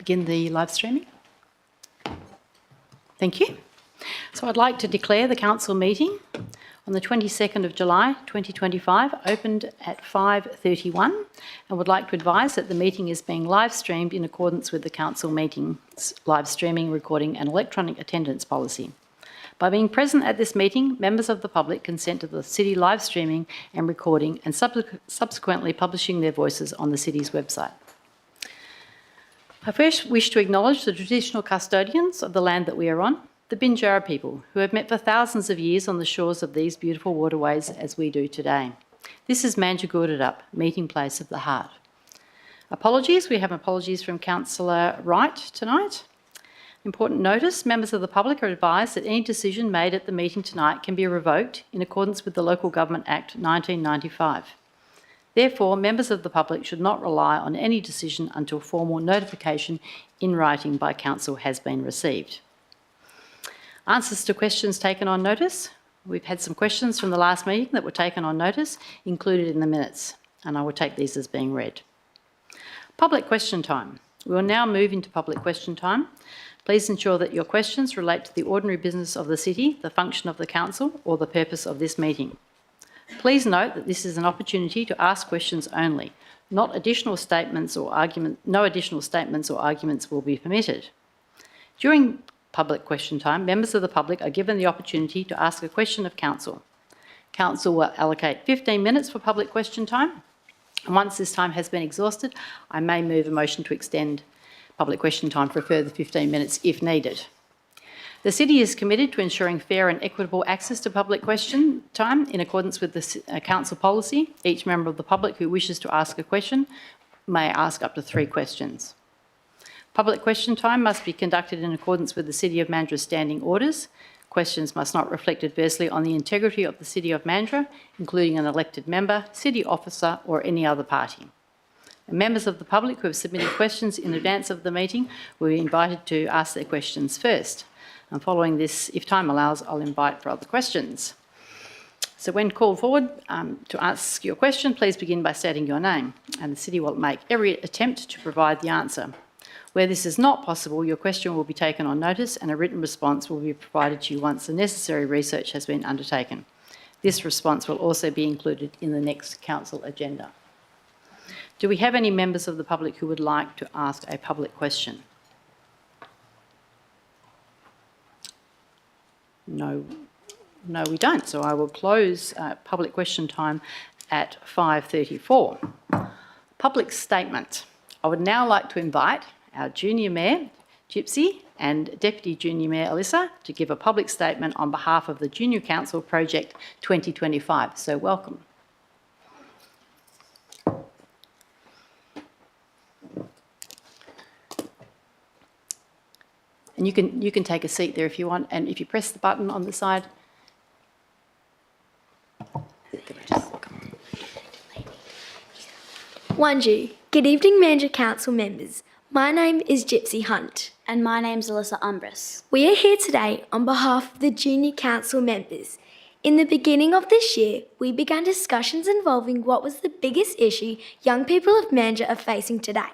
begin the live streaming? Thank you. So I'd like to declare the council meeting on the 22nd of July 2025 opened at 5:31 and would like to advise that the meeting is being live streamed in accordance with the council meeting's live streaming, recording and electronic attendance policy. By being present at this meeting, members of the public consent to the City live streaming and recording and subsequently publishing their voices on the City's website. I first wish to acknowledge the traditional custodians of the land that we are on, the Mandurah people, who have met for thousands of years on the shores of these beautiful waterways as we do today. This is Mandurah, meeting place of the heart. Apologies, we have apologies from Councillor Wright tonight. Important notice, members of the public are advised that any decision made at the meeting tonight can be revoked in accordance with the Local Government Act 1995. Therefore, members of the public should not rely on any decision until formal notification in writing by Council has been received. Answers to questions taken on notice. We've had some questions from the last meeting that were taken on notice, included in the minutes, and I will take these as being read. Public question time. We will now move into public question time. Please ensure that your questions relate to the ordinary business of the City, the function of the Council, or the purpose of this meeting. Please note that this is an opportunity to ask questions only. No additional statements or arguments will be permitted. During public question time, members of the public are given the opportunity to ask a question of Council. Council will allocate 15 minutes for public question time. And once this time has been exhausted, I may move a motion to extend public question time for a further 15 minutes if needed. The City is committed to ensuring fair and equitable access to public question time in accordance with the Council policy. Each member of the public who wishes to ask a question may ask up to 3 questions. Public question time must be conducted in accordance with the City of Mandurah's standing orders. Questions must not reflect adversely on the integrity of the City of Mandurah, including an elected member, City officer or any other party. And members of the public who have submitted questions in advance of the meeting will be invited to ask their questions first. And following this, if time allows, I'll invite for other questions. So when called forward to ask your question, please begin by stating your name, and the City will make every attempt to provide the answer. Where this is not possible, your question will be taken on notice and a written response will be provided to you once the necessary research has been undertaken. This response will also be included in the next Council agenda. Do we have any members of the public who would like to ask a public question? No, we don't. So I will close public question time at 5:34. Public statement. I would now like to invite our Junior Mayor, Gypsy, and Deputy Junior Mayor, Alyssa, to give a public statement on behalf of the Junior Council Project 2025. So welcome. And you can take a seat there if you want, and if you press the button on the side. Wanju. Good evening, Mandurah Council members. My name is Gypsy Hunt. And my name's Alyssa Umbris. We are here today on behalf of the Junior Council members. In the beginning of this year, we began discussions involving what was the biggest issue young people of Mandurah are facing today.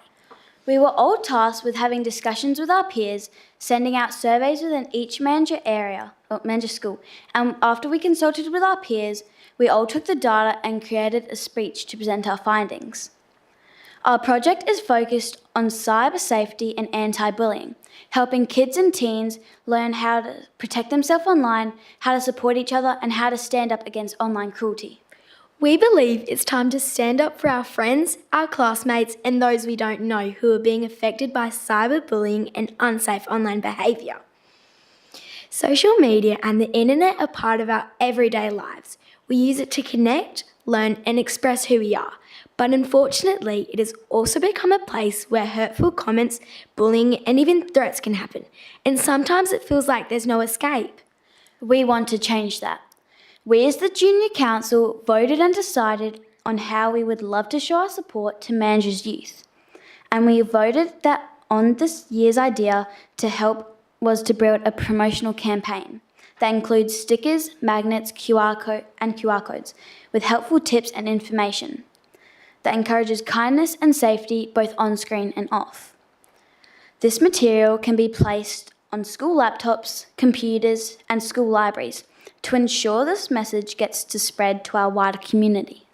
We were all tasked with having discussions with our peers, sending out surveys within each Mandurah school, and after we consulted with our peers, we all took the data and created a speech to present our findings. Our project is focused on cyber safety and anti-bullying, helping kids and teens learn how to protect themselves online, how to support each other, and how to stand up against online cruelty. We believe it's time to stand up for our friends, our classmates, and those we don't know who are being affected by cyberbullying and unsafe online behaviour. Social media and the internet are part of our everyday lives. We use it to connect, learn, and express who we are. But unfortunately, it has also become a place where hurtful comments, bullying, and even threats can happen. And sometimes it feels like there's no escape. We want to change that. We as the Junior Council voted and decided on how we would love to show our support to Mandurah's youth. And we voted that on this year's idea to help was to build a promotional campaign that includes stickers, magnets, QR codes with helpful tips and information that encourages kindness and safety both on screen and off. This material can be placed on school laptops, computers, and school libraries to ensure this message gets to spread to our wider community.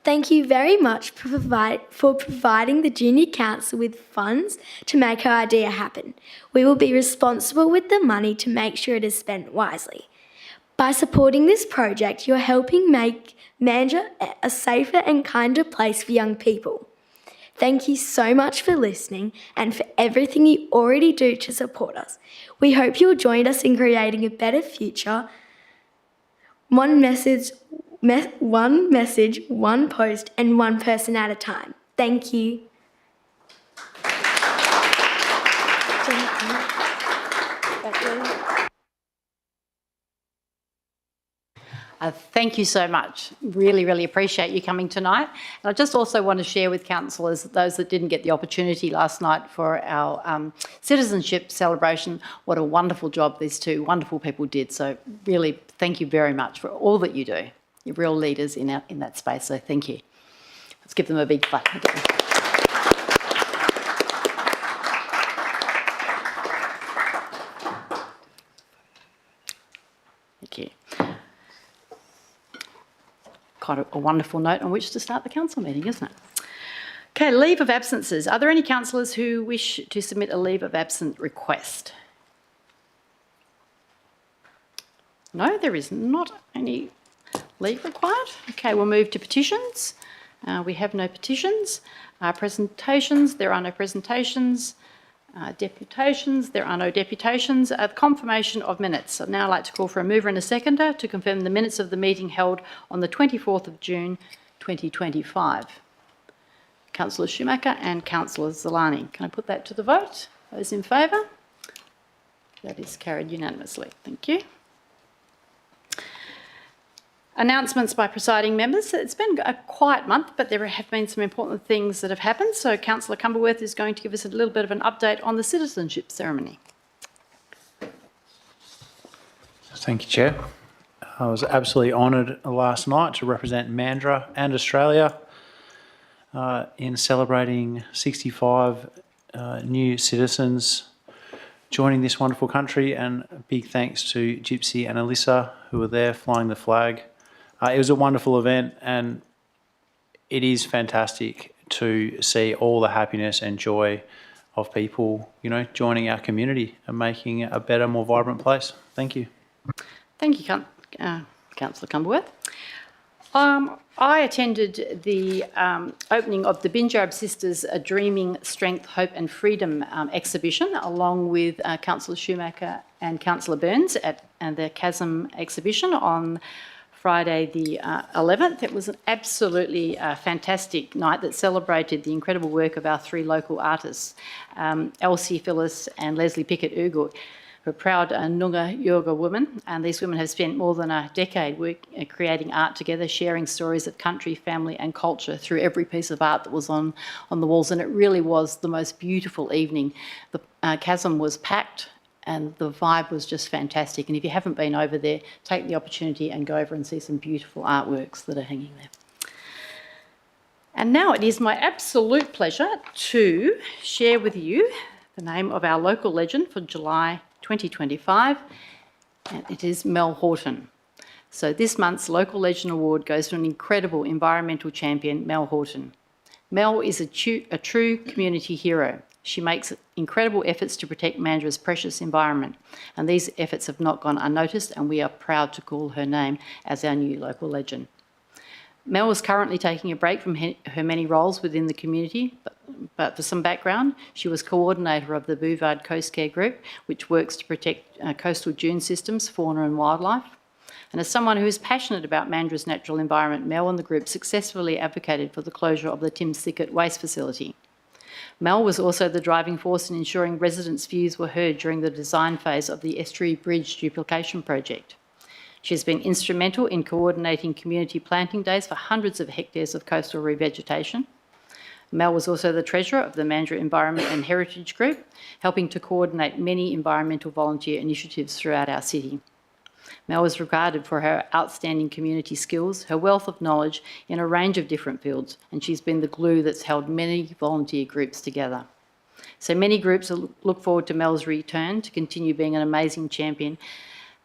Thank you very much for providing the Junior Council with funds to make our idea happen. We will be responsible with the money to make sure it is spent wisely. By supporting this project, you are helping make Mandurah a safer and kinder place for young people. Thank you so much for listening and for everything you already do to support us. We hope you'll join us in creating a better future. One message, one post, and one person at a time. Thank you. Thank you so much. Really, really appreciate you coming tonight. And I just also want to share with councillors, those that didn't get the opportunity last night for our citizenship celebration, what a wonderful job these two wonderful people did. So really, thank you very much for all that you do. You're real leaders in that space, so thank you. Let's give them a big clap again. Thank you. Quite a wonderful note on which to start the council meeting, isn't it? Okay, leave of absences. Are there any councillors who wish to submit a leave of absence request? No, there is not any leave required. Okay, we'll move to petitions. We have no petitions. Presentations, there are no presentations. Deputations, there are no deputations. The confirmation of minutes. I'd now like to call for a mover and a seconder to confirm the minutes of the meeting held on the 24th of June 2025. Councillor Schumacher and Councillor Zolani. Can I put that to the vote? Those in favour? That is carried unanimously. Thank you. Announcements by presiding members. It's been a quiet month, but there have been some important things that have happened. So Councillor Cumberworth is going to give us a little bit of an update on the citizenship ceremony. Thank you, Chair. I was absolutely honoured last night to represent Mandurah and Australia in celebrating 65 new citizens joining this wonderful country, and a big thanks to Gypsy and Alyssa who were there flying the flag. It was a wonderful event, and it is fantastic to see all the happiness and joy of people, you know, joining our community and making it a better, more vibrant place. Thank you. Thank you, Councillor Cumberworth. I attended the opening of the Binjarab Sisters Dreaming, Strength, Hope and Freedom exhibition, along with Councillor Schumacher and Councillor Burns at the Chasm exhibition on Friday the 11th. It was an absolutely fantastic night that celebrated the incredible work of our three local artists, Elsie Phyllis and Leslie Pickett-Ugut, who are proud Noongar Yoga women, and these women have spent more than a decade creating art together, sharing stories of country, family and culture through every piece of art that was on the walls, and it really was the most beautiful evening. The Chasm was packed and the vibe was just fantastic, and if you haven't been over there, take the opportunity and go over and see some beautiful artworks that are hanging there. And now it is my absolute pleasure to share with you the name of our local legend for July 2025, and it is Mel Horton. So this month's Local Legend Award goes to an incredible environmental champion, Mel Horton. Mel is a true community hero. She makes incredible efforts to protect Mandurah's precious environment, and these efforts have not gone unnoticed, and we are proud to call her name as our new local legend. Mel is currently taking a break from her many roles within the community, but for some background, she was coordinator of the Bouvard Coast Care Group, which works to protect coastal dune systems, fauna and wildlife. And as someone who is passionate about Mandurah's natural environment, Mel and the group successfully advocated for the closure of the Timms Thicket waste facility. Mel was also the driving force in ensuring residents' views were heard during the design phase of the Estuary Bridge duplication project. She has been instrumental in coordinating community planting days for hundreds of hectares of coastal revegetation. Mel was also the treasurer of the Mandurah Environment and Heritage Group, helping to coordinate many environmental volunteer initiatives throughout our city. Mel is regarded for her outstanding community skills, her wealth of knowledge in a range of different fields, and she's been the glue that's held many volunteer groups together. So many groups look forward to Mel's return to continue being an amazing champion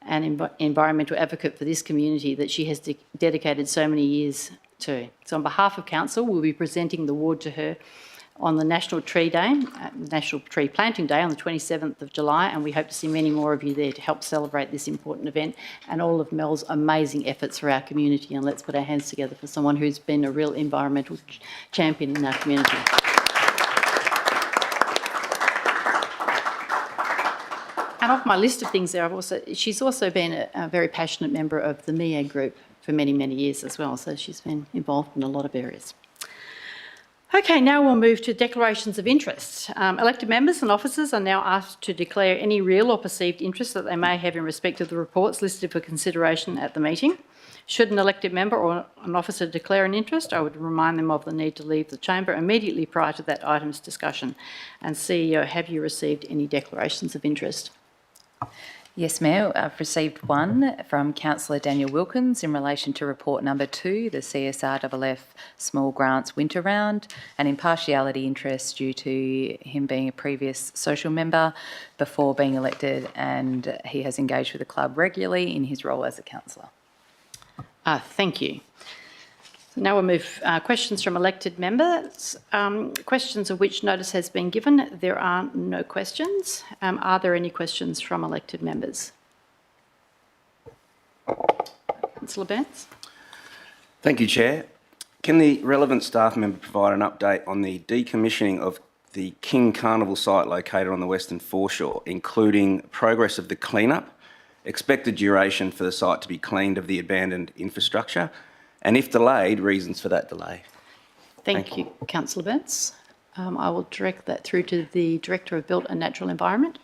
and environmental advocate for this community that she has dedicated so many years to. So on behalf of Council, we'll be presenting the award to her on the National Tree Planting Day on the 27th of July, and we hope to see many more of you there to help celebrate this important event and all of Mel's amazing efforts for our community. And let's put our hands together for someone who's been a real environmental champion in our community. And off my list of things there, she's also been a very passionate member of the MIA group for many, many years as well, so she's been involved in a lot of areas. Okay, now we'll move to declarations of interest. Elected members and officers are now asked to declare any real or perceived interest that they may have in respect of the reports listed for consideration at the meeting. Should an elected member or an officer declare an interest, I would remind them of the need to leave the chamber immediately prior to that item's discussion. And CEO, have you received any declarations of interest? Yes, Mayor. I've received one from Councillor Daniel Wilkins in relation to report number 2, the CSRFF Small Grants Winter Round, an impartiality interest due to him being a previous social member before being elected, and he has engaged with the club regularly in his role as a councillor. Thank you. So now we'll move questions from elected members. Questions of which notice has been given. There are no questions. Are there any questions from elected members? Councillor Burns. Thank you, Chair. Can the relevant staff member provide an update on the decommissioning of the King Carnival site located on the western foreshore, including progress of the clean-up, expected duration for the site to be cleaned of the abandoned infrastructure, and if delayed, reasons for that delay? Thank you, Councillor Burns. I will direct that through to the Director of Built and Natural Environment.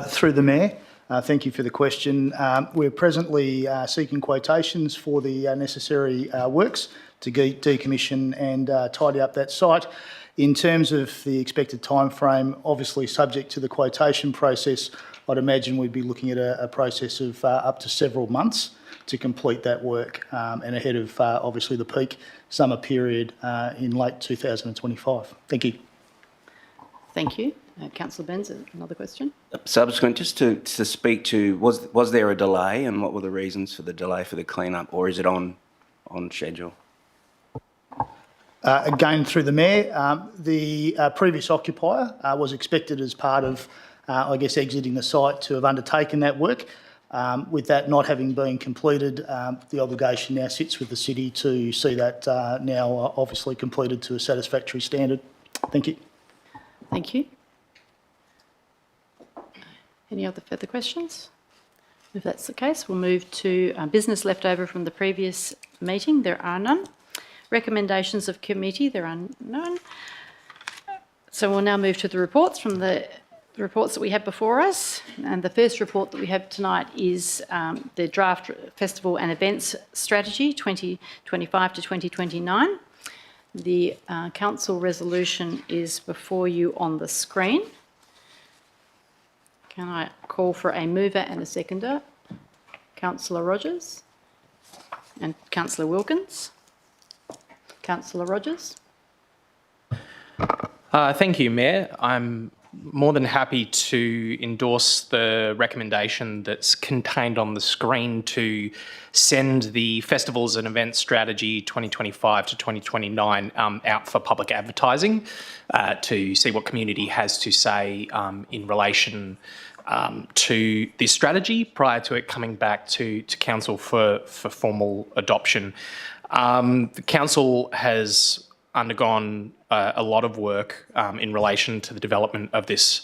Through the Mayor, thank you for the question. We're presently seeking quotations for the necessary works to decommission and tidy up that site. In terms of the expected timeframe, obviously subject to the quotation process, I'd imagine we'd be looking at a process of up to several months to complete that work and ahead of obviously the peak summer period in late 2025. Thank you. Thank you. Councillor Burns, another question. Subsequent, just to speak to, was there a delay and what were the reasons for the delay for the clean-up, or is it on schedule? Again, through the Mayor, the previous occupier was expected as part of, I guess, exiting the site to have undertaken that work. With that not having been completed, the obligation now sits with the city to see that now obviously completed to a satisfactory standard. Thank you. Thank you. Any other further questions? If that's the case, we'll move to business left over from the previous meeting. There are none. Recommendations of committee, there are none. So we'll now move to the reports from the reports that we have before us. And the first report that we have tonight is the draft festival and events strategy 2025 to 2029. The council resolution is before you on the screen. Can I call for a mover and a seconder? Councillor Rogers and Councillor Wilkins. Councillor Rogers. Thank you, Mayor. I'm more than happy to endorse the recommendation that's contained on the screen to send the Festivals and Events Strategy 2025 to 2029 out for public advertising to see what community has to say in relation to this strategy prior to it coming back to Council for formal adoption. The Council has undergone a lot of work in relation to the development of this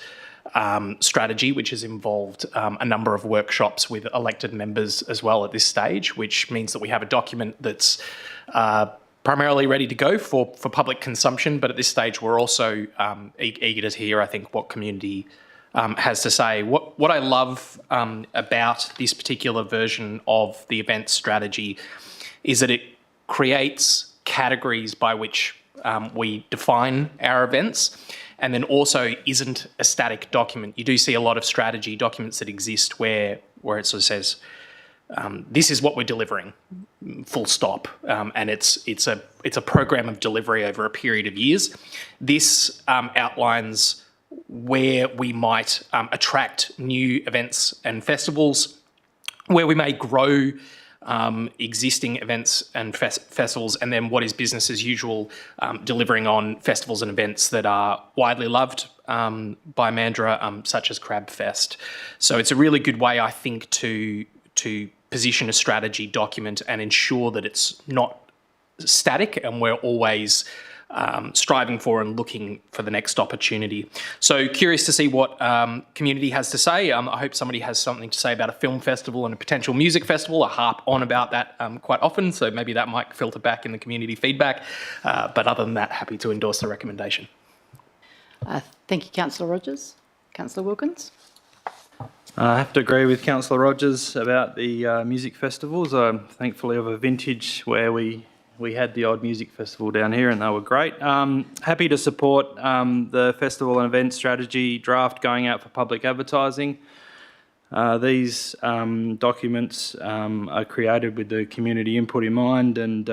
strategy, which has involved a number of workshops with elected members as well at this stage, which means that we have a document that's primarily ready to go for public consumption. But at this stage, we're also eager to hear, I think, what community has to say. What I love about this particular version of the event strategy is that it creates categories by which we define our events, and then also isn't a static document. You do see a lot of strategy documents that exist where it sort of says, this is what we're delivering, full stop, and it's a program of delivery over a period of years. This outlines where we might attract new events and festivals, where we may grow existing events and festivals, and then what is business as usual, delivering on festivals and events that are widely loved by Mandurah, such as Crab Fest. So it's a really good way, I think, to position a strategy document and ensure that it's not static and we're always striving for and looking for the next opportunity. So curious to see what community has to say. I hope somebody has something to say about a film festival and a potential music festival. I harp on about that quite often, so maybe that might filter back in the community feedback. But other than that, happy to endorse the recommendation. Thank you, Councillor Rogers. Councillor Wilkins? I have to agree with Councillor Rogers about the music festivals. I'm thankfully of a vintage where we had the odd music festival down here and they were great. Happy to support the festival and event strategy draft going out for public advertising. These documents are created with the community input in mind, and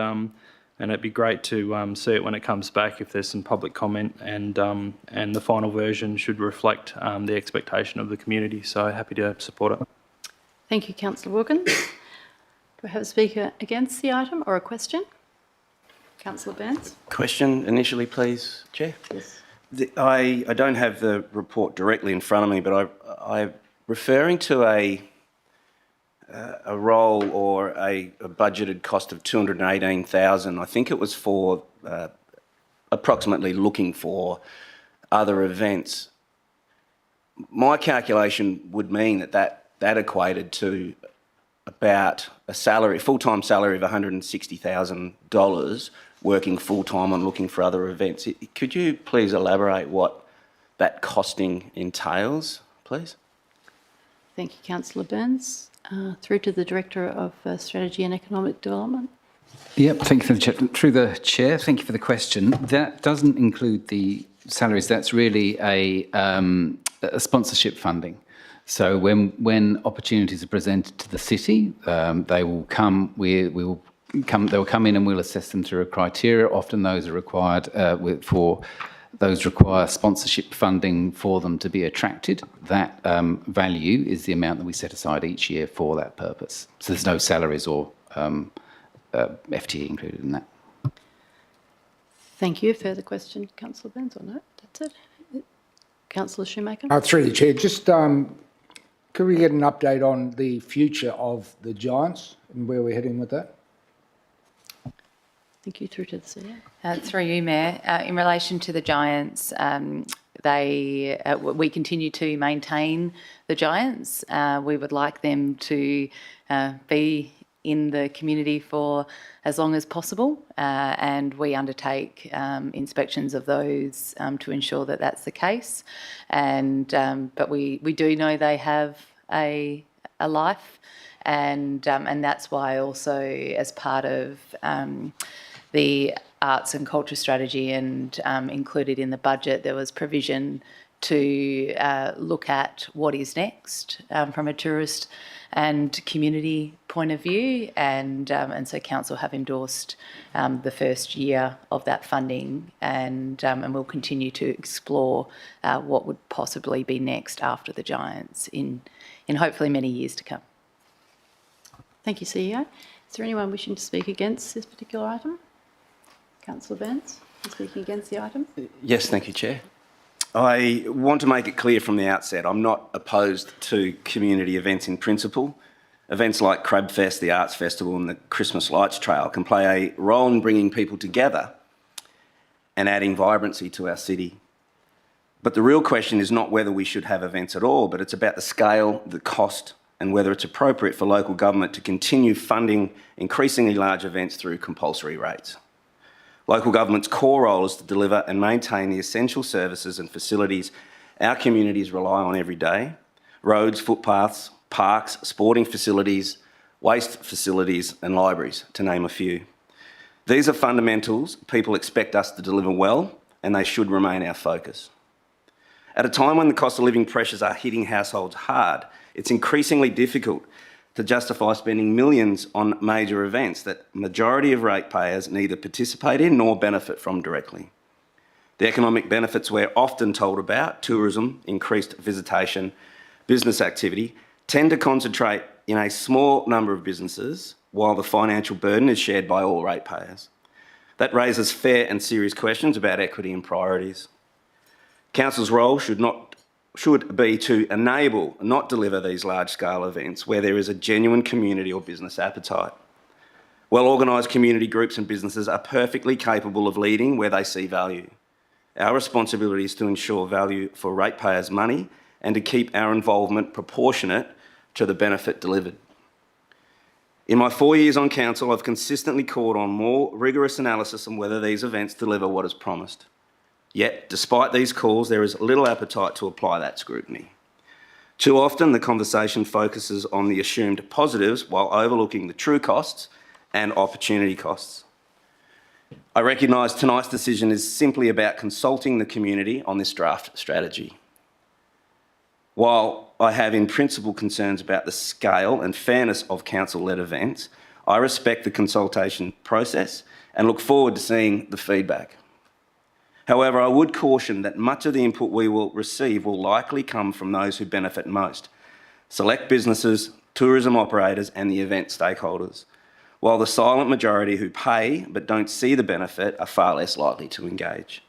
it'd be great to see it when it comes back if there's some public comment, and the final version should reflect the expectation of the community. So happy to support it. Thank you, Councillor Wilkins. Do I have a speaker against the item or a question? Councillor Burns? Question initially, please, Chair. Yes. I don't have the report directly in front of me, but I'm referring to a role or a budgeted cost of $218,000. I think it was for approximately looking for other events. My calculation would mean that equated to about a salary, full-time salary of $160,000, working full-time on looking for other events. Could you please elaborate what that costing entails, please? Thank you, Councillor Burns. Through to the Director of Strategy and Economic Development. Yep, thank you for the chair. Through the chair, thank you for the question. That doesn't include the salaries. That's really a sponsorship funding. So when opportunities are presented to the city, they will come. They will come in and we'll assess them through a criteria. Often those are required require sponsorship funding for them to be attracted. That value is the amount that we set aside each year for that purpose. So there's no salaries or FTE included in that. Thank you. Further question, Councillor Burns, or no? That's it. Councillor Shoemaker? Through the chair, just could we get an update on the future of the Giants and where we're heading with that? Thank you. Through to the CEO. Through you, Mayor. In relation to the Giants, we continue to maintain the Giants. We would like them to be in the community for as long as possible, and we undertake inspections of those to ensure that that's the case. And but we do know they have a life, and that's why also as part of the arts and culture strategy and included in the budget, there was provision to look at what is next from a tourist and community point of view, and so council have endorsed the first year of that funding, and we'll continue to explore what would possibly be next after the Giants in hopefully many years to come. Thank you, CEO. Is there anyone wishing to speak against this particular item? Councillor Burns, speaking against the item. Yes, thank you, Chair. I want to make it clear from the outset, I'm not opposed to community events in principle. Events like Crab Fest, the Arts Festival and the Christmas Lights Trail can play a role in bringing people together and adding vibrancy to our city. But the real question is not whether we should have events at all, but it's about the scale, the cost, and whether it's appropriate for local government to continue funding increasingly large events through compulsory rates. Local government's core role is to deliver and maintain the essential services and facilities our communities rely on every day: roads, footpaths, parks, sporting facilities, waste facilities and libraries, to name a few. These are fundamentals people expect us to deliver well, and they should remain our focus. At a time when the cost of living pressures are hitting households hard, it's increasingly difficult to justify spending millions on major events that majority of ratepayers neither participate in nor benefit from directly. The economic benefits we're often told about, tourism, increased visitation, business activity, tend to concentrate in a small number of businesses, while the financial burden is shared by all ratepayers. That raises fair and serious questions about equity and priorities. Council's role should be to enable, not deliver these large-scale events where there is a genuine community or business appetite. Well-organised community groups and businesses are perfectly capable of leading where they see value. Our responsibility is to ensure value for ratepayers' money and to keep our involvement proportionate to the benefit delivered. In my 4 years on council, I've consistently called on more rigorous analysis on whether these events deliver what is promised. Yet, despite these calls, there is little appetite to apply that scrutiny. Too often, the conversation focuses on the assumed positives while overlooking the true costs and opportunity costs. I recognise tonight's decision is simply about consulting the community on this draft strategy. While I have in principle concerns about the scale and fairness of council-led events, I respect the consultation process and look forward to seeing the feedback. However, I would caution that much of the input we will receive will likely come from those who benefit most: select businesses, tourism operators and the event stakeholders, while the silent majority who pay but don't see the benefit are far less likely to engage.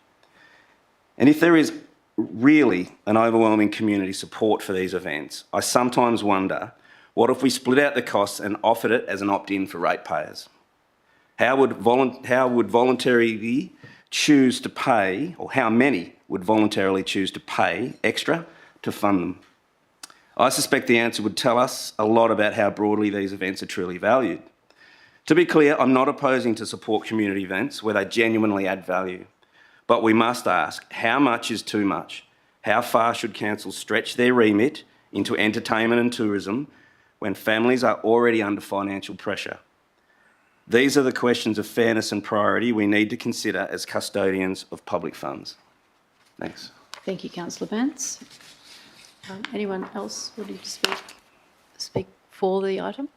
And if there is really an overwhelming community support for these events, I sometimes wonder, what if we split out the costs and offered it as an opt-in for ratepayers? How would voluntarily choose to pay, or how many would voluntarily choose to pay extra to fund them? I suspect the answer would tell us a lot about how broadly these events are truly valued. To be clear, I'm not opposing to support community events where they genuinely add value. But we must ask, how much is too much? How far should councils stretch their remit into entertainment and tourism when families are already under financial pressure? These are the questions of fairness and priority we need to consider as custodians of public funds. Thanks. Thank you, Councillor Burns. Anyone else wanting to speak for the item?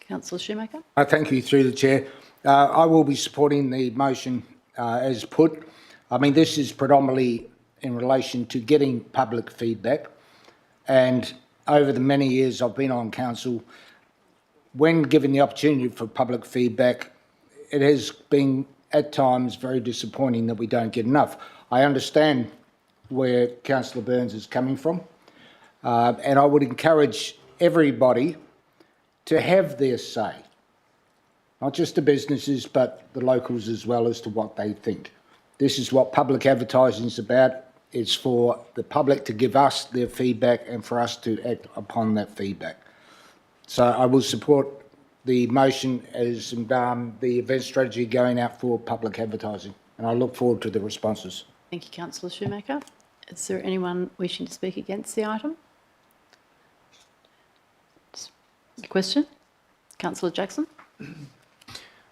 Councillor Shoemaker. Thank you, through the chair. I will be supporting the motion as put. I mean, this is predominantly in relation to getting public feedback. And over the many years I've been on council, when given the opportunity for public feedback, it has been at times very disappointing that we don't get enough. I understand where Councillor Burns is coming from, and I would encourage everybody to have their say, not just the businesses, but the locals as well, as to what they think. This is what public advertising is about. It's for the public to give us their feedback and for us to act upon that feedback. So I will support the motion as the event strategy going out for public advertising, and I look forward to the responses. Thank you, Councillor Shoemaker. Is there anyone wishing to speak against the item? Question? Councillor Jackson.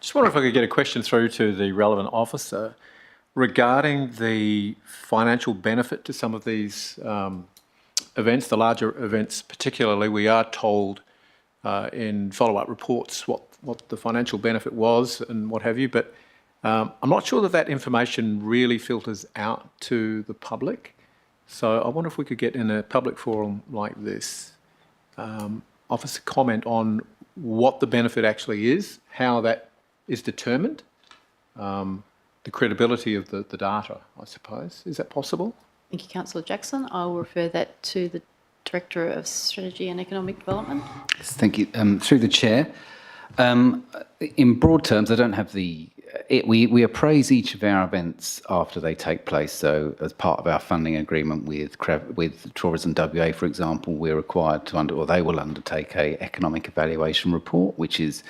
Just wonder if I could get a question through to the relevant officer regarding the financial benefit to some of these events, the larger events particularly. We are told in follow-up reports what the financial benefit was and what have you, but I'm not sure that that information really filters out to the public. So I wonder if we could get in a public forum like this, officer comment on what the benefit actually is, how that is determined, the credibility of the data, I suppose. Is that possible? Thank you, Councillor Jackson. I will refer that to the Director of Strategy and Economic Development. Thank you. Through the chair, in broad terms, I don't have the... We appraise each of our events after they take place. So as part of our funding agreement with Tourism WA, for example, we're required to they will undertake a economic evaluation report, which is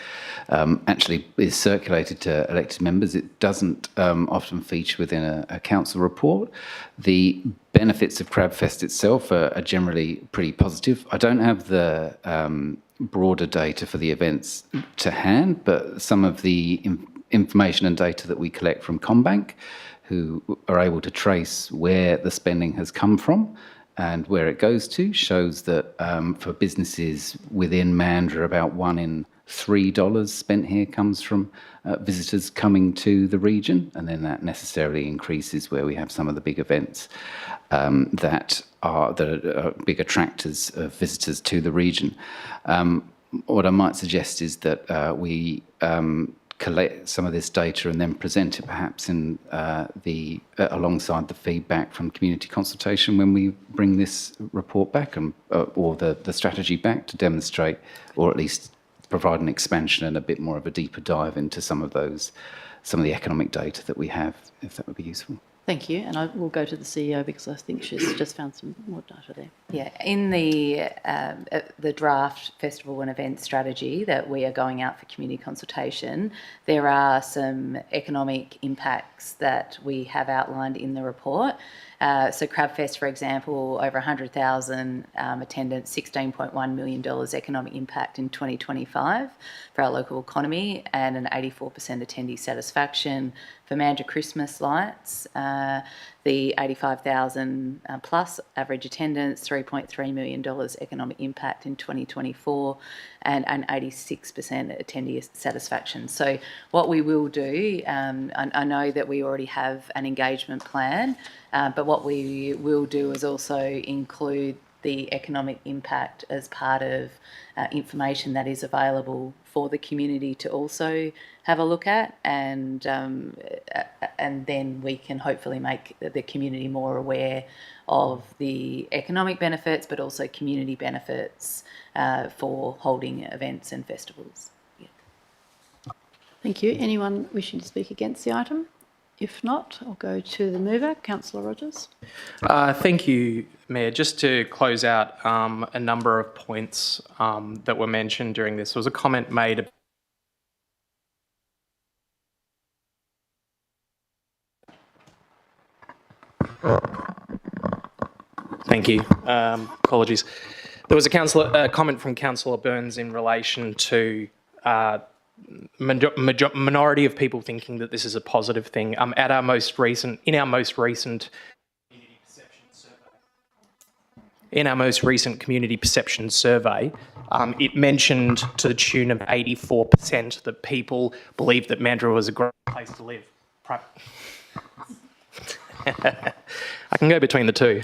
actually is circulated to elected members. It doesn't often feature within a council report. The benefits of Crabfest itself are generally pretty positive. I don't have the broader data for the events to hand, but some of the information and data that we collect from CommBank, who are able to trace where the spending has come from and where it goes to, shows that for businesses within Mandurah, about 1 in $3 spent here comes from visitors coming to the region, and then that necessarily increases where we have some of the big events that are big attractors of visitors to the region. What I might suggest is that we collect some of this data and then present it perhaps in alongside the feedback from community consultation when we bring this report back or the strategy back to demonstrate, or at least provide an expansion and a bit more of a deeper dive into some of the economic data that we have, if that would be useful. Thank you, and I will go to the CEO because I think she's just found some more data there. Yeah, in the draft festival and event strategy that we are going out for community consultation, there are some economic impacts that we have outlined in the report. So Crabfest, for example, over 100,000 attendants, $16.1 million economic impact in 2025 for our local economy, and an 84% attendee satisfaction. For Mandurah Christmas lights, the 85,000 plus average attendance, $3.3 million economic impact in 2024, and an 86% attendee satisfaction. So what we will do, I know that we already have an engagement plan, but what we will do is also include the economic impact as part of information that is available for the community to also have a look at, and then we can hopefully make the community more aware of the economic benefits, but also community benefits for holding events and festivals. Yeah. Thank you. Anyone wishing to speak against the item? If not, I'll go to the mover, Councillor Rogers. Thank you, Mayor. Just to close out a number of points that were mentioned during this, there was a comment made. Thank you. Apologies. There was a comment from Councillor Burns in relation to minority of people thinking that this is a positive thing. In our most recent community perception survey, it mentioned to the tune of 84% that people believed that Mandurah was a great place to live. I can go between the two.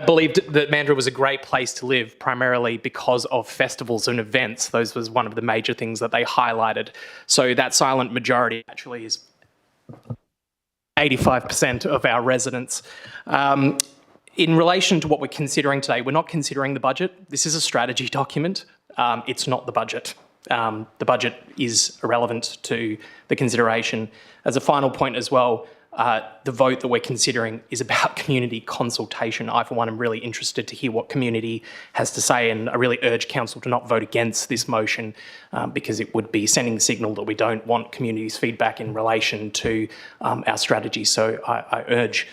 Believed that Mandurah was a great place to live primarily because of festivals and events. Those was one of the major things that they highlighted. So that silent majority actually is 85% of our residents. In relation to what we're considering today, we're not considering the budget. This is a strategy document. It's not the budget. The budget is irrelevant to the consideration. As a final point as well, the vote that we're considering is about community consultation. I, for one, am really interested to hear what community has to say, and I really urge council to not vote against this motion because it would be sending the signal that we don't want community's feedback in relation to our strategy. So I urge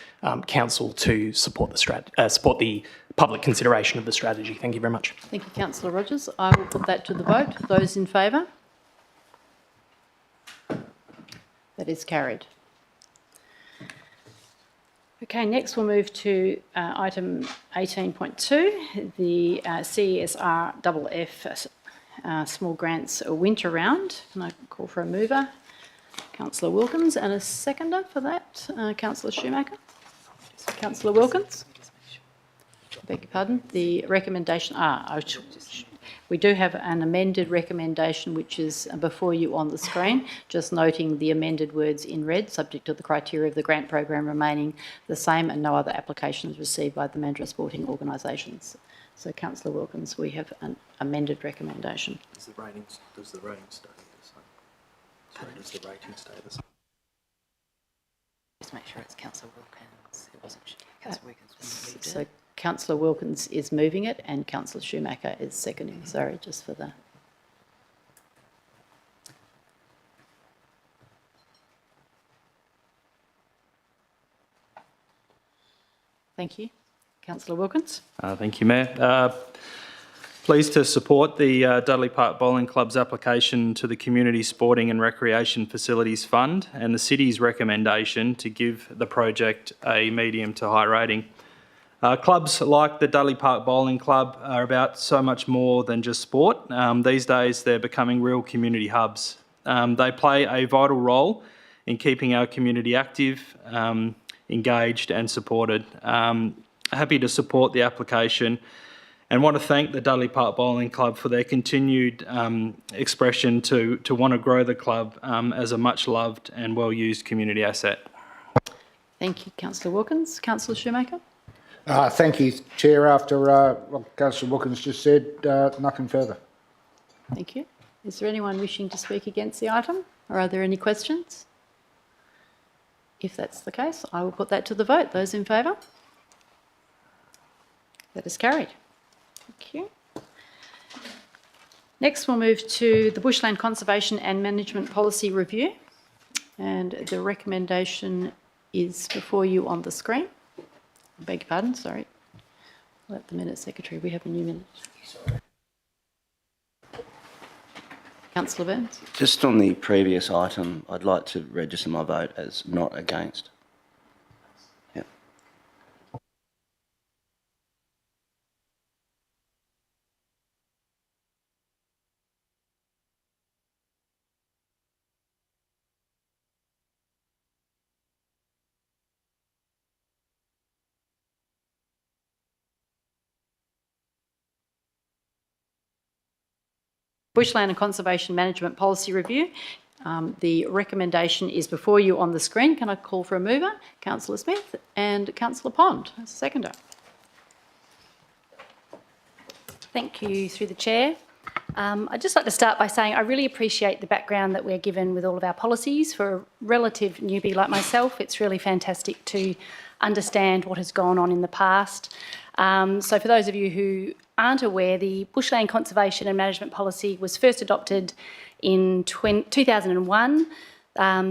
council to support the public consideration of the strategy. Thank you very much. Thank you, Councillor Rogers. I will put that to the vote. Those in favour? That is carried. Okay, next we'll move to item 18.2, the CSRFF Small Grants Winter Round. Can I call for a mover? Councillor Wilkins, and a seconder for that, Councillor Schumacher. Councillor Wilkins. Beg your pardon. The recommendation, we do have an amended recommendation which is before you on the screen, just noting the amended words in red, subject to the criteria of the grant program remaining the same and no other applications received by the Mandurah sporting organisations. So, Councillor Wilkins, we have an amended recommendation. Does the rating stay the same? Sorry, does the rating stay the same? Just make sure it's Councillor Wilkins. It wasn't Councillor Wilkins. So, Councillor Wilkins is moving it and Councillor Schumacher is seconding. Sorry, just for the... Thank you. Councillor Wilkins. Thank you, Mayor. Pleased to support the Dudley Park Bowling Club's application to the Community Sporting and Recreation Facilities Fund and the City's recommendation to give the project a medium to high rating. Clubs like the Dudley Park Bowling Club are about so much more than just sport. These days, they're becoming real community hubs. They play a vital role in keeping our community active, engaged and supported. Happy to support the application and want to thank the Dudley Park Bowling Club for their continued expression to want to grow the club as a much loved and well used community asset. Thank you, Councillor Wilkins. Councillor Shoemaker? Thank you, Chair. After what Councillor Wilkins just said, nothing further. Thank you. Is there anyone wishing to speak against the item, or are there any questions? If that's the case, I will put that to the vote. Those in favour? That is carried. Thank you. Next, we'll move to the Bushland Conservation and Management Policy Review, and the recommendation is before you on the screen. I beg your pardon, sorry. Let the Minute Secretary, we have a new minute. Councillor Burns. Just on the previous item, I'd like to register my vote as not against. Yep. Bushland and Conservation Management Policy Review. The recommendation is before you on the screen. Can I call for a mover? Councillor Smith and Councillor Pond as a seconder. Thank you, through the chair. I'd just like to start by saying I really appreciate the background that we're given with all of our policies. For a relative newbie like myself, it's really fantastic to understand what has gone on in the past. So for those of you who aren't aware, the Bushland Conservation and Management Policy was first adopted in 2001.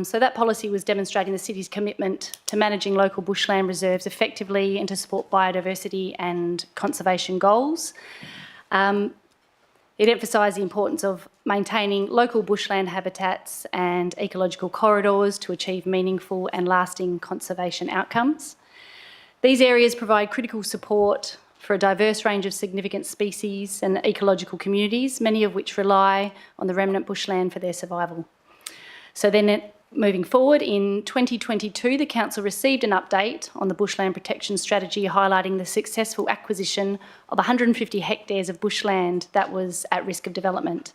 So that policy was demonstrating the city's commitment to managing local bushland reserves effectively and to support biodiversity and conservation goals. It emphasised the importance of maintaining local bushland habitats and ecological corridors to achieve meaningful and lasting conservation outcomes. These areas provide critical support for a diverse range of significant species and ecological communities, many of which rely on the remnant bushland for their survival. So then moving forward, in 2022, the Council received an update on the Bushland Protection Strategy highlighting the successful acquisition of 150 hectares of bushland that was at risk of development.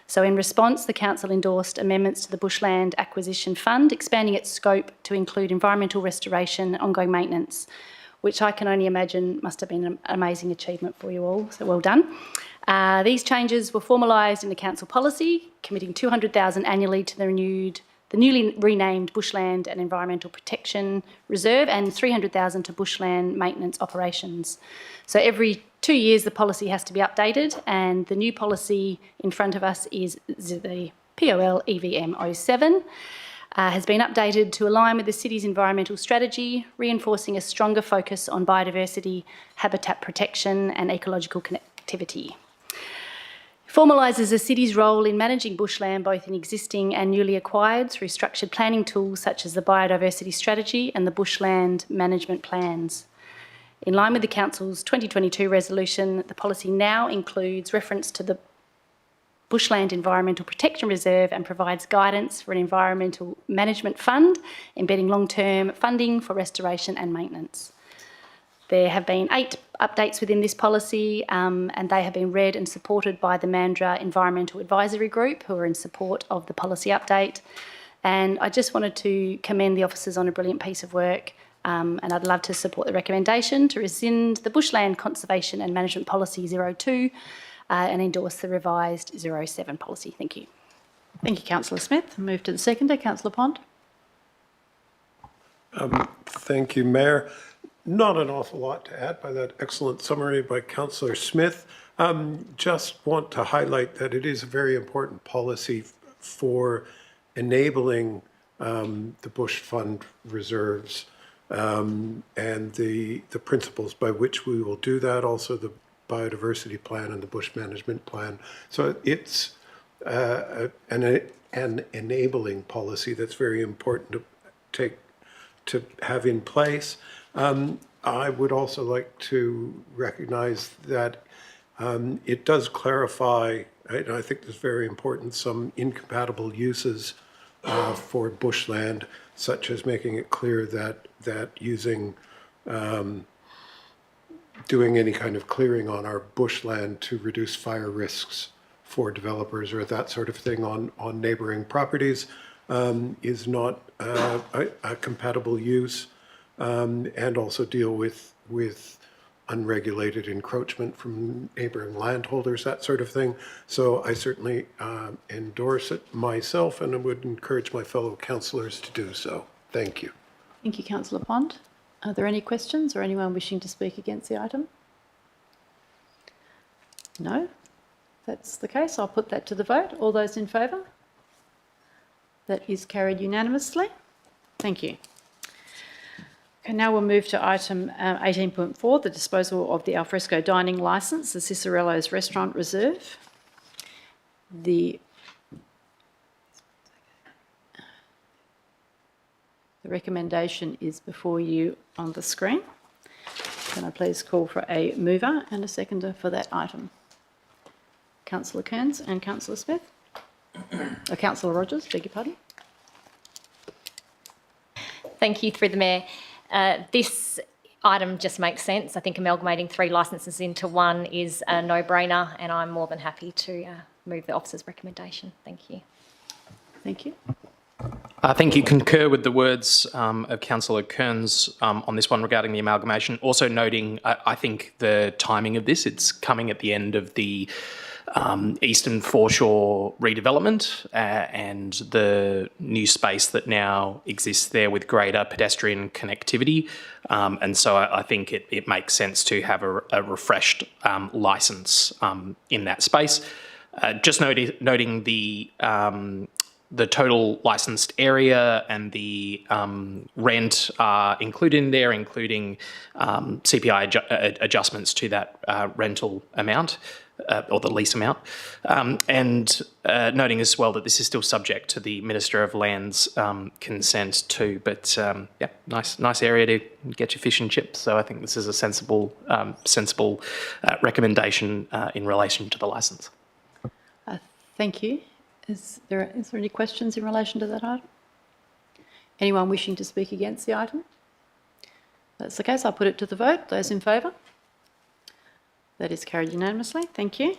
So in response, the Council endorsed amendments to the Bushland Acquisition Fund, expanding its scope to include environmental restoration and ongoing maintenance, which I can only imagine must have been an amazing achievement for you all, so well done. These changes were formalised in the Council policy, committing $200,000 annually to the newly renamed Bushland and Environmental Protection Reserve and $300,000 to bushland maintenance operations. So every 2 years the policy has to be updated, and the new policy in front of us is the POL EVM 07. Has been updated to align with the city's environmental strategy, reinforcing a stronger focus on biodiversity, habitat protection and ecological connectivity. Formalises the city's role in managing bushland both in existing and newly acquired through structured planning tools such as the biodiversity strategy and the bushland management plans. In line with the Council's 2022 resolution, the policy now includes reference to the Bushland Environmental Protection Reserve and provides guidance for an environmental management fund, embedding long-term funding for restoration and maintenance. There have been 8 updates within this policy, and they have been read and supported by the Mandurah Environmental Advisory Group, who are in support of the policy update. And I just wanted to commend the officers on a brilliant piece of work, and I'd love to support the recommendation to rescind the Bushland Conservation and Management Policy 02 and endorse the revised 07 policy. Thank you. Thank you, Councillor Smith. Move to the seconder, Councillor Pond. Thank you, Mayor. Not an awful lot to add by that excellent summary by Councillor Smith. Just want to highlight that it is a very important policy for enabling the bush fund reserves and the principles by which we will do that, also the biodiversity plan and the bush management plan. So it's an enabling policy that's very important to have in place. I would also like to recognize that it does clarify, and I think this is very important, some incompatible uses for bushland, such as making it clear that using doing any kind of clearing on our bushland to reduce fire risks for developers or that sort of thing on neighboring properties is not a compatible use, and also deal with unregulated encroachment from neighboring landholders, that sort of thing. So I certainly endorse it myself, and I would encourage my fellow councillors to do so. Thank you. Thank you, Councillor Pond. Are there any questions or anyone wishing to speak against the item? No? If that's the case, I'll put that to the vote. All those in favour? That is carried unanimously. Thank you. Okay, now we'll move to item 18.4, the disposal of the alfresco dining licence, the Cicerello's Restaurant Reserve. The recommendation is before you on the screen. Can I please call for a mover and a seconder for that item? Councillor Kearns and Councillor Smith. Councillor Rogers, beg your pardon. Thank you, through the Mayor. This item just makes sense. I think amalgamating 3 licences into one is a no-brainer, and I'm more than happy to move the officer's recommendation. Thank you. Thank you. I think you concur with the words of Councillor Kearns on this one regarding the amalgamation. Also noting, I think the timing of this, it's coming at the end of the Eastern Foreshore redevelopment and the new space that now exists there with greater pedestrian connectivity. And so I think it makes sense to have a refreshed licence in that space. Just noting the total licensed area and the rent are included in there, including CPI adjustments to that rental amount or the lease amount. And noting as well that this is still subject to the Minister of Land's consent too. But yeah, nice area to get your fish and chips. So I think this is a sensible recommendation in relation to the licence. Thank you. Is there any questions in relation to that item? Anyone wishing to speak against the item? If that's the case, I'll put it to the vote. Those in favour? That is carried unanimously. Thank you.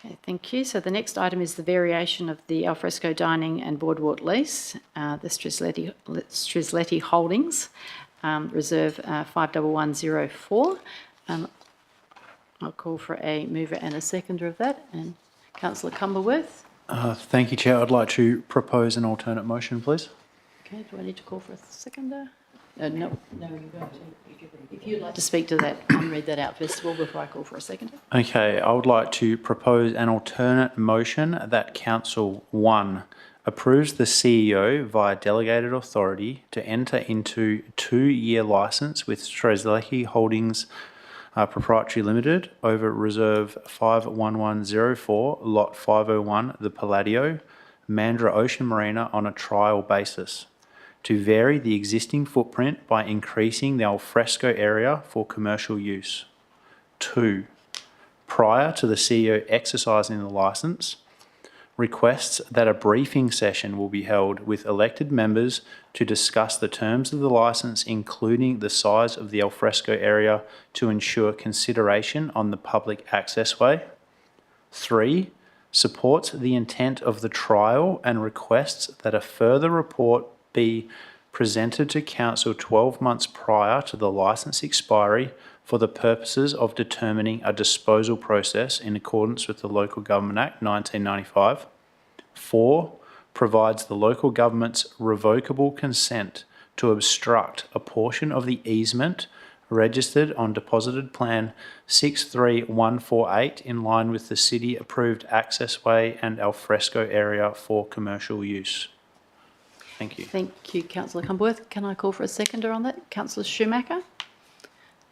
Okay, thank you. So the next item is the variation of the alfresco dining and boardwalk lease, the Strizletti Holdings, Reserve 51104. I'll call for a mover and a seconder of that, and Councillor Cumberworth. Thank you, Chair. I'd like to propose an alternate motion, please. Okay, do I need to call for a seconder? No, you're going to. If you'd like to speak to that, I'll read that out first of all before I call for a seconder. Okay, I would like to propose an alternate motion that Council 1 approves the CEO via delegated authority to enter into 2-year licence with Strizletti Holdings Proprietary Limited over Reserve 51104, Lot 501, the Palladio, Mandurah Ocean Marina on a trial basis, to vary the existing footprint by increasing the alfresco area for commercial use. 2. Prior to the CEO exercising the licence, requests that a briefing session will be held with elected members to discuss the terms of the licence, including the size of the alfresco area, to ensure consideration on the public access way. 3. Supports the intent of the trial and requests that a further report be presented to Council 12 months prior to the licence expiry for the purposes of determining a disposal process in accordance with the Local Government Act 1995. 4. Provides the local government's revocable consent to obstruct a portion of the easement registered on deposited plan 63148 in line with the city approved accessway and alfresco area for commercial use. Thank you. Thank you, Councillor Cumberworth. Can I call for a seconder on that? Councillor Schumacher.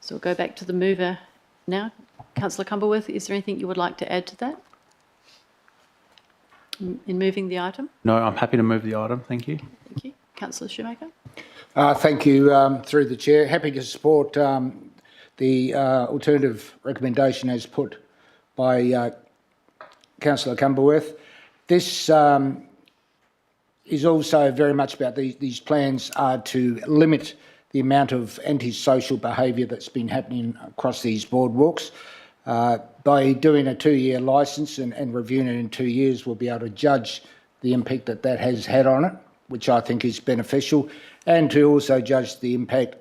So we'll go back to the mover now. Councillor Cumberworth, is there anything you would like to add to that in moving the item? No, I'm happy to move the item. Thank you. Thank you. Councillor Schumacher. Thank you, through the chair. Happy to support the alternative recommendation as put by Councillor Cumberworth. This is also very much about these plans are to limit the amount of antisocial behaviour that's been happening across these boardwalks. By doing a 2-year licence and reviewing it in 2 years, we'll be able to judge the impact that that has had on it, which I think is beneficial, and to also judge the impact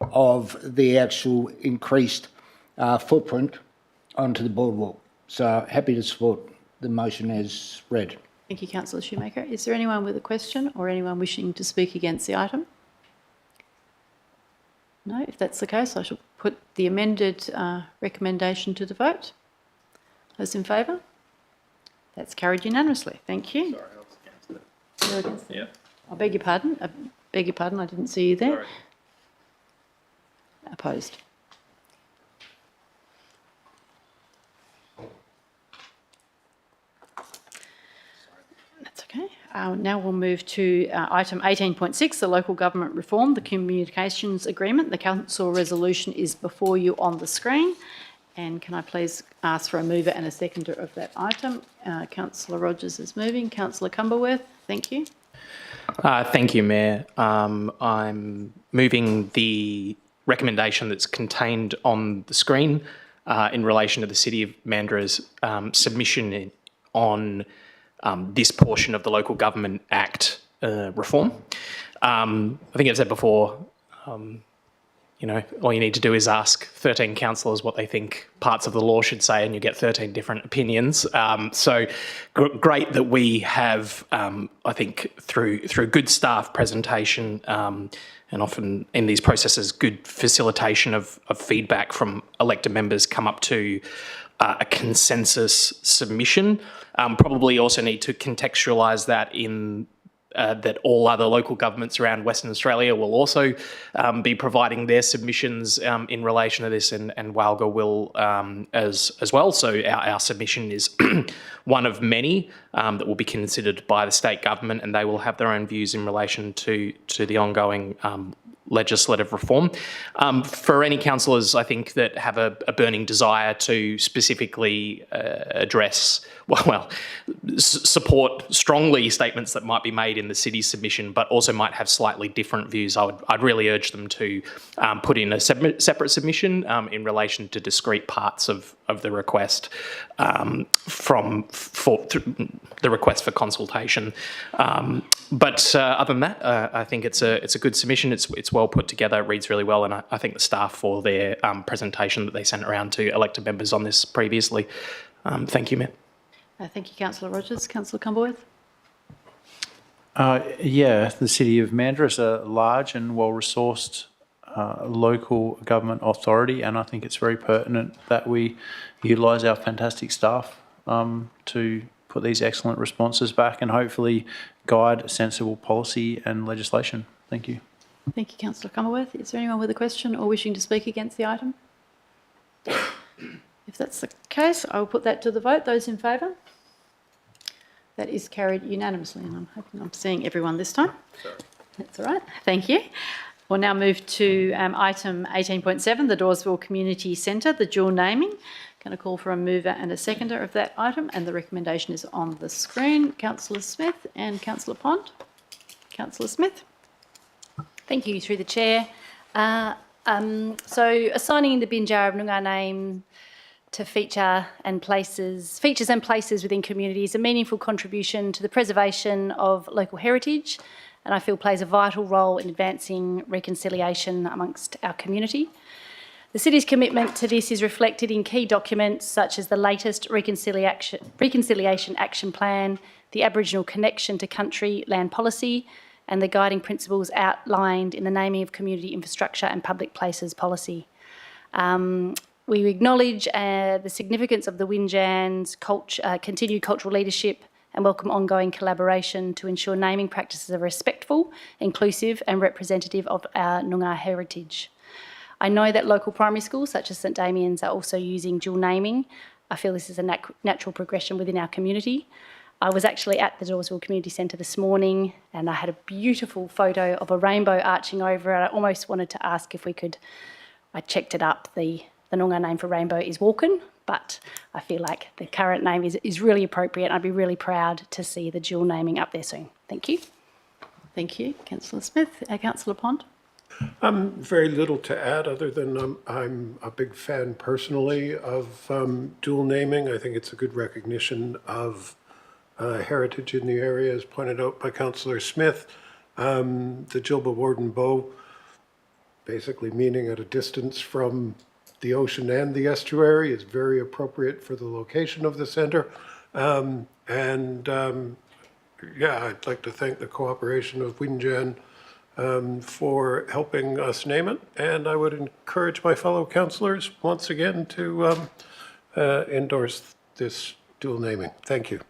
of the actual increased footprint onto the boardwalk. So happy to support the motion as read. Thank you, Councillor Schumacher. Is there anyone with a question or anyone wishing to speak against the item? No, if that's the case, I shall put the amended recommendation to the vote. Those in favour? That's carried unanimously. Thank you. Sorry, I was against it. You're against it? Yeah. I beg your pardon. I beg your pardon, I didn't see you there. Sorry. Opposed. That's okay. Now we'll move to item 18.6, the local government reform, the communications agreement. The council resolution is before you on the screen. And can I please ask for a mover and a seconder of that item? Councillor Rogers is moving. Councillor Cumberworth, thank you. Thank you, Mayor. I'm moving the recommendation that's contained on the screen in relation to the City of Mandurah's submission on this portion of the Local Government Act reform. I think I've said before, you know, all you need to do is ask 13 councillors what they think parts of the law should say, and you get 13 different opinions. So great that we have, I think, through good staff presentation and often in these processes, good facilitation of feedback from elected members, come up to a consensus submission. Probably also need to contextualise that in that all other local governments around Western Australia will also be providing their submissions in relation to this, and Walga will as well. So our submission is one of many that will be considered by the state government, and they will have their own views in relation to the ongoing legislative reform. For any councillors, I think, that have a burning desire to specifically address, support strongly statements that might be made in the city's submission, but also might have slightly different views, I'd really urge them to put in a separate submission in relation to discrete parts of the request for the request for consultation. But other than that, I think it's a good submission. It's well put together. It reads really well, and I thank the staff for their presentation that they sent around to elected members on this previously. Thank you, Mayor. Thank you, Councillor Rogers. Councillor Cumberworth. Yeah, the City of Mandurah is a large and well-resourced local government authority, and I think it's very pertinent that we utilise our fantastic staff to put these excellent responses back and hopefully guide sensible policy and legislation. Thank you. Thank you, Councillor Cumberworth. Is there anyone with a question or wishing to speak against the item? If that's the case, I will put that to the vote. Those in favour? That is carried unanimously, and I'm hoping I'm seeing everyone this time. Sorry. That's all right. Thank you. We'll now move to item 18.7, the Dawesville Community Centre, the dual naming. Going to call for a mover and a seconder of that item, and the recommendation is on the screen. Councillor Smith and Councillor Pond. Councillor Smith. Thank you, through the chair. So assigning the Binjarra Noongar name to features and places within communities, a meaningful contribution to the preservation of local heritage, and I feel plays a vital role in advancing reconciliation amongst our community. The City's commitment to this is reflected in key documents such as the latest Reconciliation Action Plan, the Aboriginal Connection to Country Land Policy, and the guiding principles outlined in the Naming of Community Infrastructure and Public Places Policy. We acknowledge the significance of the Winjan's continued cultural leadership and welcome ongoing collaboration to ensure naming practices are respectful, inclusive and representative of our Noongar heritage. I know that local primary schools such as St Damian's are also using dual naming. I feel this is a natural progression within our community. I was actually at the Dawesville Community Centre this morning and I had a beautiful photo of a rainbow arching over it. I almost wanted to ask if we could, I checked it up, the Noongar name for rainbow is Walken, but I feel like the current name is really appropriate. I'd be really proud to see the dual naming up there soon. Thank you. Thank you. Councillor Smith. Councillor Pond. Very little to add other than I'm a big fan personally of dual naming. I think it's a good recognition of heritage in the area, as pointed out by Councillor Smith. The Gilba Warden Bow, basically meaning at a distance from the ocean and the estuary, is very appropriate for the location of the centre. Yeah, I'd like to thank the cooperation of Winjan for helping us name it, and I would encourage my fellow councillors once again to endorse this dual naming. Thank you.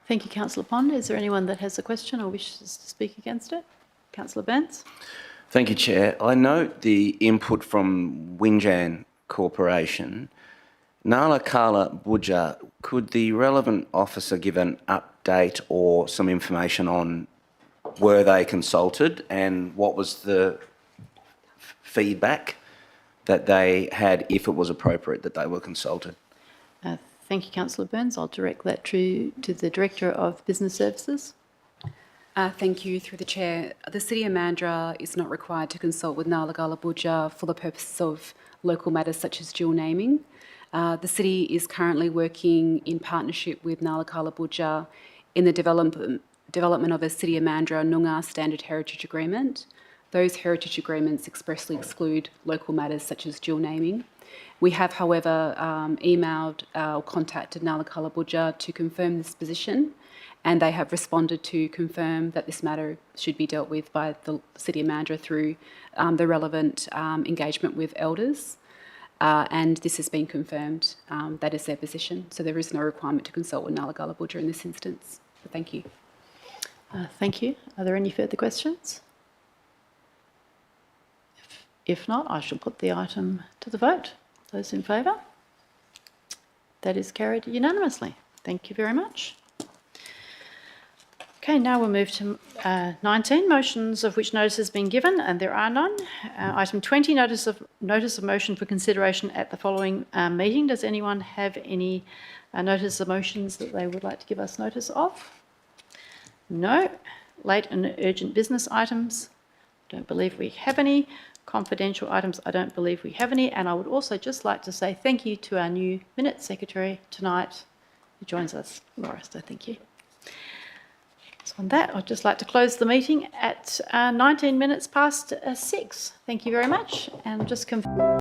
Thank you, Councillor Pond. Is there anyone that has a question or wishes to speak against it? Councillor Burns. Thank you, Chair. I note the input from Winjan Corporation. Nala Kala Buja, could the relevant officer give an update or some information on were they consulted and what was the feedback that they had, if it was appropriate that they were consulted? Thank you, Councillor Burns. I'll direct that to the Director of Business Services. Thank you, through the Chair. The City of Mandurah is not required to consult with Ngalagala Buja for the purposes of local matters such as dual naming. The City is currently working in partnership with Ngalagala Buja in the development of a City of Mandurah Noongar Standard Heritage Agreement. Those heritage agreements expressly exclude local matters such as dual naming. We have, however, emailed or contacted Ngalagala Buja to confirm this position, and they have responded to confirm that this matter should be dealt with by the City of Mandurah through the relevant engagement with elders. And this has been confirmed. That is their position. So there is no requirement to consult with Ngalagala Buja in this instance. But thank you. Thank you. Are there any further questions? If not, I shall put the item to the vote. Those in favour? That is carried unanimously. Thank you very much. Okay, now we'll move to 19, motions of which notice has been given, and there are none. Item 20, notice of motion for consideration at the following meeting. Does anyone have any notice of motions that they would like to give us notice of? No. Late and urgent business items? Don't believe we have any. Confidential items? I don't believe we have any. And I would also just like to say thank you to our new Minutes Secretary tonight who joins us, Laura, so thank you. So on that, I'd just like to close the meeting at 19 minutes past 6. Thank you very much, and just confirm.